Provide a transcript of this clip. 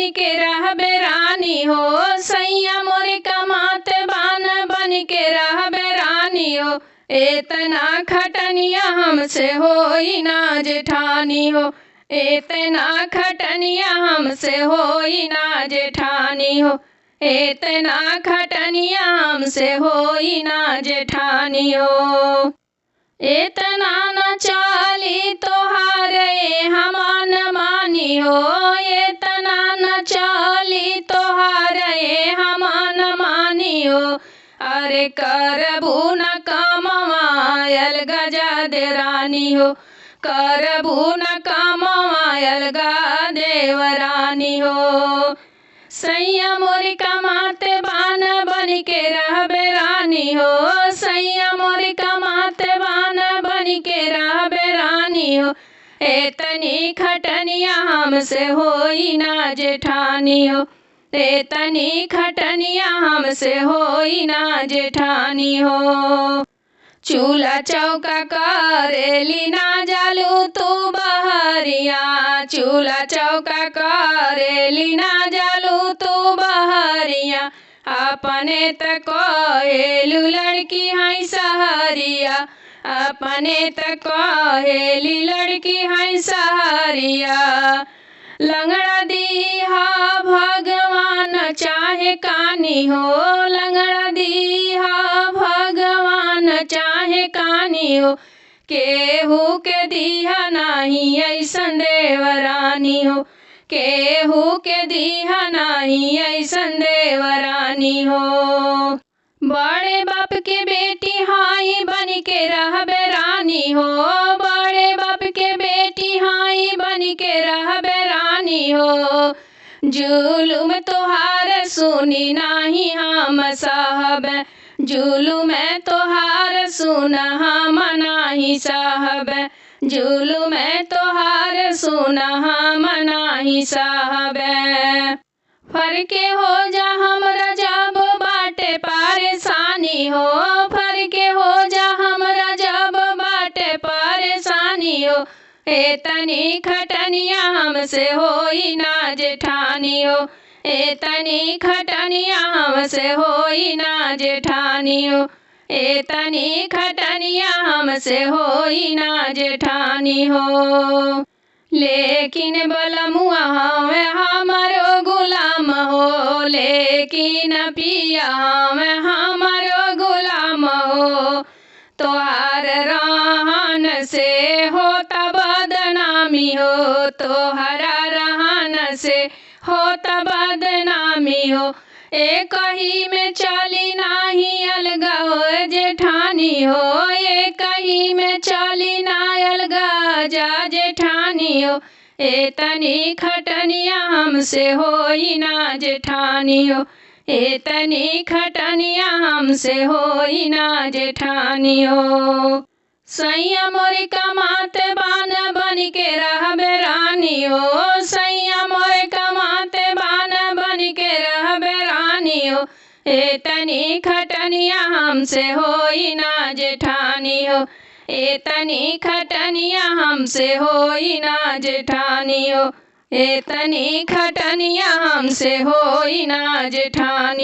बन के रहबे रानी हो, सैया मोर कमात बान बन के रहबे रानी हो। इतना खटनिया हमसे होई ना जेठानी हो, इतना खटनिया हमसे होई ना जेठानी हो, इतना खटनिया हमसे होई ना जेठानी हो। इतना न चाली तोहार हमान मानी हो, इतना न चाली तोहार हमान मानी हो। अरे करबू न कमायल गजा दे रानी हो, करबू न कमायल गा देवरानी हो। सैया मोर कमात बान बन के रहबे रानी हो, सैया मोर कमात बान बन के रहबे रानी हो। इतनी खटनिया हमसे होई ना जेठानी हो, इतनी खटनिया हमसे होई ना जेठानी हो। चूल्हा चौका करेली ना जालू तू बहरिया, चूल्हा चौका करेली ना जालू तू बहरिया। अपने त कहेलू लड़की है सहरिया, अपने त कहेली लड़की है सहरिया। लंगड़ा दीहा भगवान चाहे कानी हो, लंगड़ा दीहा भगवान चाहे कानी हो। केहू के दीहा नाही ऐसन देवरानी हो, केहू के दीहा नाही ऐसन देवरानी हो। बड़े बाप के बेटी हाई बन के रहबे रानी हो, बड़े बाप के बेटी हाई बन के रहबे रानी हो। जुलुम तोहार सुनी नाही हम साहब, जुलुम तोहार सुन हम नाही साहब, जुलुम तोहार सुन हम नाही साहब। फरके हो जा हमरा जब बाटे परेशानी हो, फरके हो जा हमरा जब बाटे परेशानी हो। इतनी खटनिया हमसे होई ना जेठानी हो, इतनी खटनिया हमसे होई ना जेठानी हो, इतनी खटनिया हमसे होई ना जेठानी हो। लेकिन बलमुआ हमें हमारो गुलाम हो, लेकिन पिया हमें हमारो गुलाम हो। तोहार रहन से होता बदनामी हो, तोहरा रहन से होता बदनामी हो। एक ही में चली नाही अलगा हो जेठानी हो, एक ही में चली ना अलगा जा जेठानी हो। इतनी खटनिया हमसे होई ना जेठानी हो, इतनी खटनिया हमसे होई ना जेठानी हो। सैया मोर कमात बान बन के रहबे रानी हो, सैया मोर कमात बान बन के रहबे रानी हो। इतनी खटनिया हमसे होई ना जेठानी हो, इतनी खटनिया हमसे होई ना जेठानी हो, इतनी खटनिया हमसे होई ना जेठानी।